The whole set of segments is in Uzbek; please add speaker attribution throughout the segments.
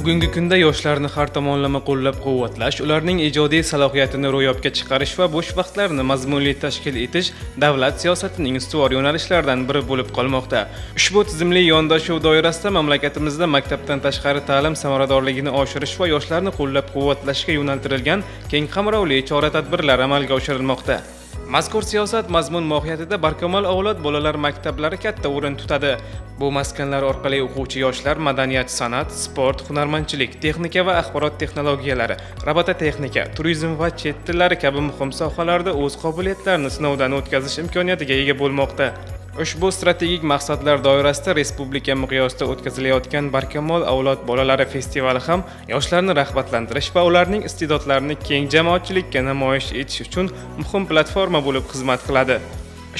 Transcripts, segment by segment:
Speaker 1: Bugungi kunda yoshlarni har tomonlama qo'llab-quvvatlash, ularning ijodiy salohiyatini ro'yobga chiqarish va bo'sh vaqtlarini mazmunli tashkil etish davlat siyosatining ustuvor yo'nalishlaridan biri bo'lib qolmoqda. Ushbu tizimli yondashuv doirasida mamlakatimizda maktabdan tashqari ta'lim samaradorligini oshirish va yoshlarni qo'llab-quvvatlashga yo'naltirilgan keng qamrovli chora-tadbirlar amalga oshirilmoqda. Mazkur siyosat mazmun mohiyatida Barkamol avlod bolalar maktablari katta o'rin tutadi. Bu maskanlar orqali o'quvchi yoshlar madaniyat, san'at, sport, hunarmandchilik, texnika va axborot texnologiyalari, robototexnika, turizm va chet tillari kabi muhim sohalarda o'z qobiliyatlarini sinovdan o'tkazish imkoniyatiga ega bo'lmoqda. Ushbu strategik maqsadlar doirasida respublika miqyosida o'tkazilayotgan Barkamol avlod bolalari festivali ham yoshlarni rag'batlantirish va ularning iste'dodlarini keng jamoatchilikka namoyish etish uchun muhim platforma bo'lib xizmat qiladi.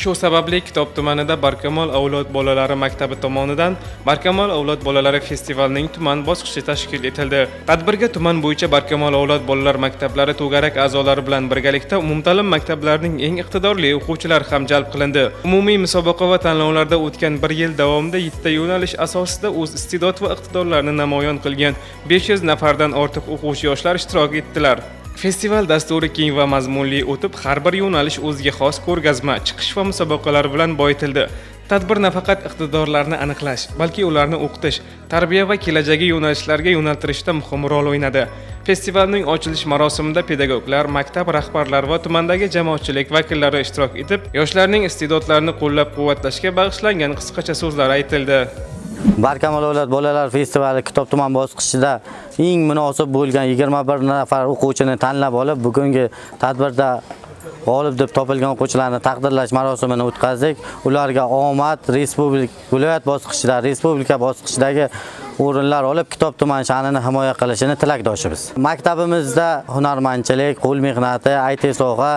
Speaker 1: Shu sababli Kitob tumanida Barkamol avlod bolalari maktabi tomonidan Barkamol avlod bolalari festivalining tuman bosqichi tashkil etildi. Tadbirga tuman bo'yicha Barkamol avlod bolalar maktablari to'garak a'zolari bilan birgalikda umumta'lim maktablarining eng iqtidorli o'quvchilari ham jalb qilindi. Umumiy musobaqa va tanlovlarda o'tgan 1 yil davomida 7 ta yo'nalish asosida o'z iste'dod va iqtidorlarini namoyon qilgan 500 nafardan ortiq o'quvchi yoshlar ishtirok etdilar. Festival dasturi keng va mazmunli o'tib, har bir yo'nalish o'ziga xos ko'rgazma, chiqish va musobaqalar bilan boyitildi. Tadbir nafaqat iqtidorlarni aniqlash, balki ularni o'qitish, tarbiya va kelajagi yo'nalishlarga yo'naltirishda muhim rol o'ynadi. Festivalning ochilish marosimida pedagoglar, maktab rahbarlari va tumandagi jamoatchilik vakillari ishtirok etib, yoshlarning iste'dodlarini qo'llab-quvvatlashga bag'ishlangan qisqacha so'zlar aytildi.
Speaker 2: Barkamol avlod bolalar festivali Kitob tuman bosqichida eng munosib bo'lgan 21 nafar o'quvchini tanlab olib, bugungi tadbirda g'olib deb topilgan o'quvchilarni taqdirlash marosimini o'tkazdik. Ularga omad viloyat bosqichida, respublika bosqichidagi o'rinlar olib, Kitob tuman sha'nini himoya qilishini tilakdoshimiz. Maktabimizda hunarmandchilik, qo'l mehnati, IT soha,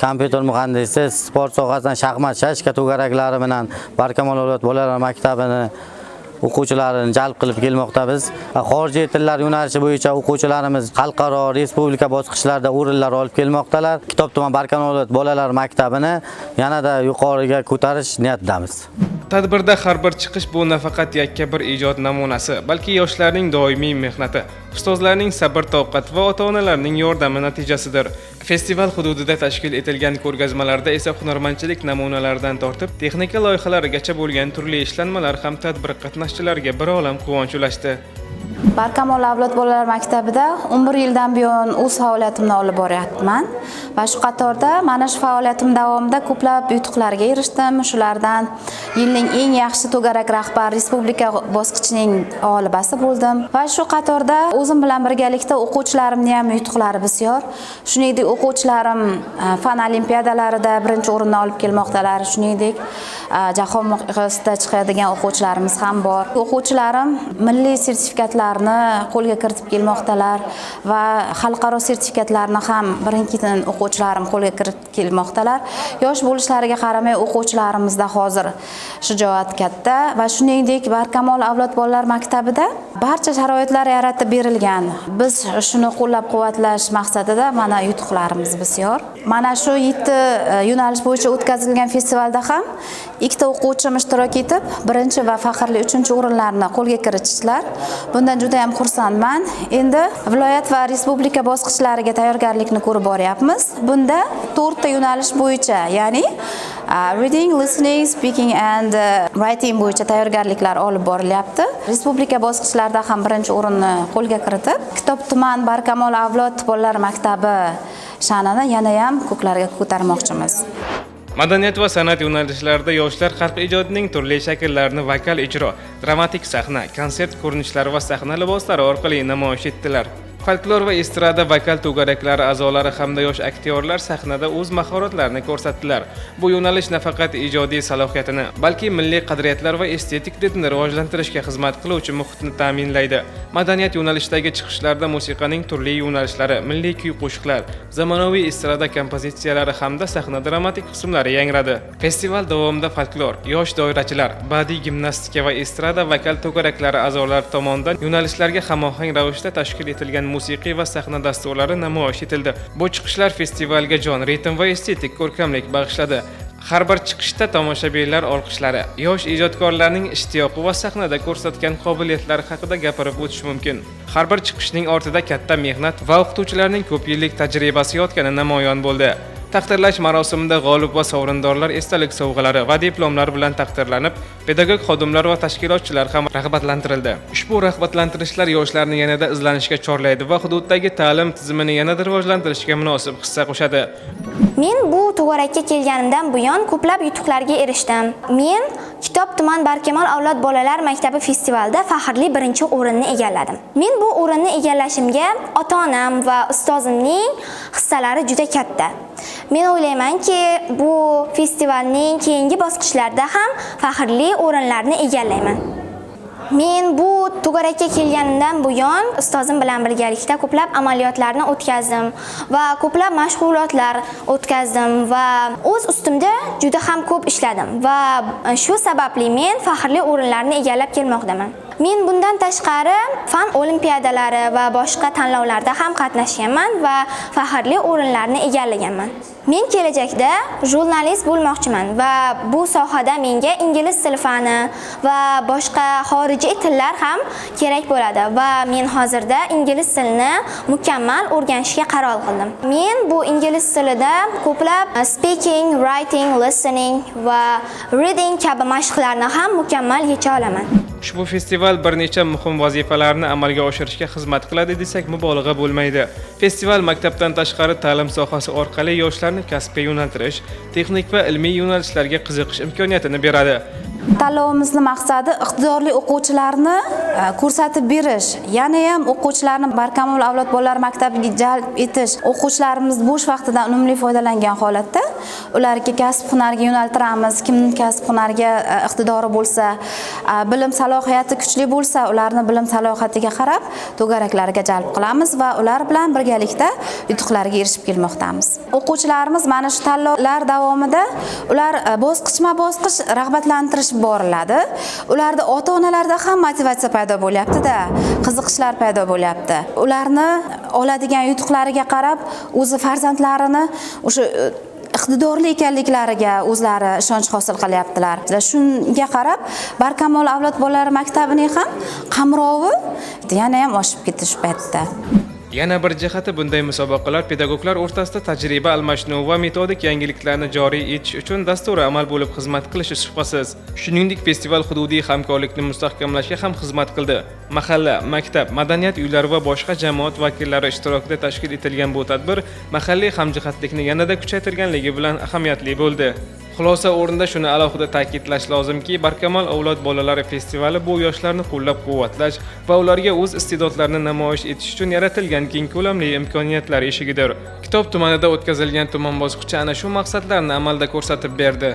Speaker 2: kompyuter muhandisi, sport sohasidan shaxmat, shashka to'garaklari bilan Barkamol avlod bolalar maktabini o'quvchilarini jalb qilib kelmoqda. Biz xorijiy tillar yo'nalishi bo'yicha o'quvchilarimiz xalqaro, respublika bosqichlarida o'rinlar olib kelmoqdalar. Kitob tuman Barkamol avlod bolalar maktabini yanada yuqoriga ko'tarish niyatidamiz.
Speaker 1: Tadbirda har bir chiqish bu nafaqat yakka bir ijod namunasi, balki yoshlarning doimiy mehnati, ustozlarning sabr-toqat va ota-onalarning yordami natijasidir. Festival hududida tashkil etilgan ko'rgazmalarda esa hunarmandchilik namunalaridan tortib, texnika loyihalarigacha bo'lgan turli ishlanmalar ham tadbir qatnashchilariga bir olam quvonch ulashdi.
Speaker 3: Barkamol avlod bolalar maktabida 11 yildan buyon o'z faoliyatimni olib boryapman va shu qatorda mana shu faoliyatim davomida ko'plab yutuqlarga erishdim. Shulardan yilning eng yaxshi to'garak rahbar respublika bosqichining g'olibasi bo'ldim va shu qatorda o'zim bilan birgalikda o'quvchilarimning ham yutuqlari bisyor. Shuningdek, o'quvchilarim fan olimpiadalarida birinchi o'rinni olib kelmoqdalar. Shuningdek, jahon miqyosida chiqadigan o'quvchilarimiz ham bor. O'quvchilarim milliy sertifikatlarni qo'lga kiritib kelmoqdalar va xalqaro sertifikatlarni ham birin-ketin o'quvchilarim qo'lga kiritib kelmoqdalar. Yosh bo'lishlariga qaramay o'quvchilarimizda hozir shijoat katta va shuningdek Barkamol avlod bolalar maktabida barcha sharoitlar yaratib berilgan. Biz shuni qo'llab-quvvatlash maqsadida mana yutuqlarimiz bisyor. Mana shu 7 yo'nalish bo'yicha o'tkazilgan festivalda ham 2 ta o'quvchim ishtirok etib, birinchi va faxrli 3-o'rinlarni qo'lga kiritishdilar. Bundan juda ham xursandman. Endi viloyat va respublika bosqichlariga tayyorgarlikni ko'rib boryapmiz. Bunda 4 ta yo'nalish bo'yicha, ya'ni reading, listening, speaking and writing bo'yicha tayyorgarliklar olib borilyapti. Respublika bosqichlarida ham birinchi o'rinni qo'lga kiritib, Kitob tuman Barkamol avlod bolalar maktabi sha'nini yana ham ko'klarga ko'tarmoqchimiz.
Speaker 1: Madaniyat va san'at yo'nalishlarida yoshlar xalq ijodining turli shakllarini vokal ijro, dramatik sahna, konsert ko'rinishlari va sahna liboslari orqali namoyish etdilar. Folklor va estrada vokal to'garaklari a'zolari hamda yosh aktyorlar sahnada o'z mahoratlarini ko'rsatdilar. Bu yo'nalish nafaqat ijodiy salohiyatini, balki milliy qadriyatlar va estetik ritmni rivojlantirishga xizmat qiluvchi muhitni ta'minlaydi. Madaniyat yo'nalishidagi chiqishlarda musiqaning turli yo'nalishlari, milliy kuy-qo'shiqlar, zamonaviy estrada kompozitsiyalari hamda sahna dramatik qismlari yangradi. Festival davomida folklor, yosh doirachilar, badiiy gimnastika va estrada vokal to'garaklari a'zolari tomonidan yo'nalishlarga hamohang ravishda tashkil etilgan musiqiy va sahna dasturlari namoyish etildi. Bu chiqishlar festivalga jon, ritm va estetik ko'rkamlik bag'ishladi. Har bir chiqishda tomoshabinlar olqishlari, yosh ijodkorlarning ishtiyoqi va sahnada ko'rsatgan qobiliyatlari haqida gapirib o'tish mumkin. Har bir chiqishning ortida katta mehnat va o'qituvchilarning ko'p yillik tajribasi yotgani namoyon bo'ldi. Taqdirlash marosimida g'olib va sovrindorlar esdalik sovg'alari va diplomlar bilan taqdirlanib, pedagog xodimlar va tashkilotchilar ham rag'batlantirildi. Ushbu rag'batlantirishlar yoshlarni yanada izlanishga chorlaydi va hududdagi ta'lim tizimini yanada rivojlantirishga munosib hissa qo'shadi.
Speaker 4: Men bu to'garakka kelganimdan buyon ko'plab yutuqlarga erishdim. Men Kitob tuman Barkamol avlod bolalar maktabi festivalida faxrli birinchi o'rinni egalladim. Men bu o'rinni egallashimga ota-onam va ustozimning hissalari juda katta. Men o'ylaymanki, bu festivalning keyingi bosqichlarida ham faxrli o'rinlarni egallayman. Men bu to'garakka kelganimdan buyon ustozim bilan birgalikda ko'plab amaliyotlarni o'tkazdim va ko'plab mashg'ulotlar o'tkazdim va o'z ustimda juda ham ko'p ishladim va shu sababli men faxrli o'rinlarni egallab kelmoqdaman. Men bundan tashqari fan olimpiadalari va boshqa tanlovlarda ham qatnashganman va faxrli o'rinlarni egallaganman. Men kelajakda jurnalist bo'lmoqchiman va bu sohada menga ingliz tili fani va boshqa xorijiy tillar ham kerak bo'ladi va men hozirda ingliz tilini mukammal o'rganishga qaror qildim. Men bu ingliz tilida ko'plab speaking, writing, listening va reading kabi mashqlarni ham mukammal yecha olaman.
Speaker 1: Ushbu festival bir necha muhim vazifalarni amalga oshirishga xizmat qiladi desak mubolag'a bo'lmaydi. Festival maktabdan tashqari ta'lim sohasi orqali yoshlarni kasbga yo'naltirish, texnik va ilmiy yo'nalishlarga qiziqish imkoniyatini beradi.
Speaker 3: Tanlovimizni maqsadi iqtidorli o'quvchilarni ko'rsatib berish, yana ham o'quvchilarni Barkamol avlod bolalar maktabiga jalb etish, o'quvchilarimiz bo'sh vaqtidan unumli foydalangan holatda ularga kasb hunarga yo'naltiramiz. Kimning kasb hunarga iqtidori bo'lsa, bilim salohiyati kuchli bo'lsa, ularni bilim salohiyatiga qarab to'garaklarga jalb qilamiz va ular bilan birgalikda yutuqlarga erishib kelmoqdamiz. O'quvchilarimiz mana shu tanlovlar davomida ular bosqichma-bosqich rag'batlantirish boriladi. Ularda ota-onalarda ham motivatsiya paydo bo'lyapti-da, qiziqishlar paydo bo'lyapti. Ularni oladigan yutuqlariga qarab o'zi farzandlarini o'sha iqtidorli ekanliklariga o'zlari ishonch hosil qilyaptilar. Shunga qarab Barkamol avlod bolalar maktabining ham qamrovi yana ham oshib ketish paytida.
Speaker 1: Yana bir jihati bunday musobaqalar pedagoglar o'rtasida tajriba almashinuv va metodik yangiliklarni joriy etish uchun dasturiy amal bo'lib xizmat qilishi shubhasiz. Shuningdek, festival hududiy hamkorlikni mustahkamlashga ham xizmat qildi. Mahalla, maktab, madaniyat uylari va boshqa jamoat vakillari ishtirokida tashkil etilgan bu tadbir mahalliy hamjihatlikni yanada kuchaytirganligi bilan ahamiyatli bo'ldi. Xulosa o'rnida shuni alohida ta'kidlash lozimki, Barkamol avlod bolalari festivali bu yoshlarni qo'llab-quvvatlash va ularga o'z iste'dodlarini namoyish etish uchun yaratilgan keng ko'lamli imkoniyatlar eshigidir. Kitob tumanida o'tkazilgan tuman bosqichi ana shu maqsadlarni amalda ko'rsatib berdi.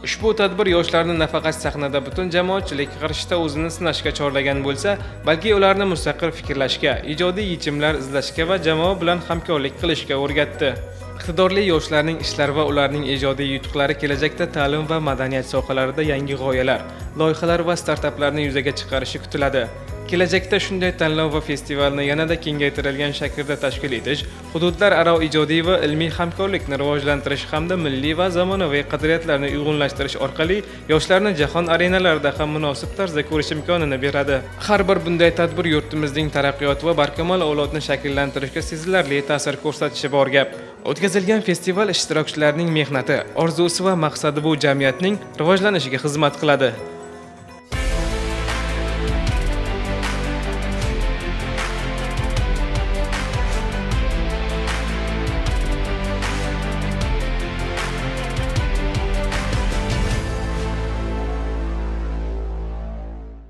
Speaker 1: Ushbu tadbir yoshlarni nafaqat sahnada, butun jamoatchilik qarshida o'zini sinashga chorlagan bo'lsa, balki ularni mustaqil fikrlashga, ijodiy yechimlar izlashga va jamoa bilan hamkorlik qilishga o'rgatdi. Iqtidorli yoshlarning ishlari va ularning ijodiy yutuqlari kelajakda ta'lim va madaniyat sohalarida yangi g'oyalar, loyihalar va startaplarni yuzaga chiqarishi kutiladi. Kelajakda shunday tanlov va festivalni yanada kengaytirilgan shaklda tashkil etish, hududlararo ijodiy va ilmiy hamkorlikni rivojlantirish hamda milliy va zamonaviy qadriyatlarni uyg'unlashtirish orqali yoshlarni jahon arenalarida ham munosib tarzda ko'rish imkonini beradi. Har bir bunday tadbir yurtimizning taraqqiyoti va barkamol avlodni shakllantirishga sezilarli ta'sir ko'rsatishi bor gap. O'tkazilgan festival ishtirokchilarining mehnati, orzusi va maqsadi bu jamiyatning rivojlanishiga xizmat qiladi.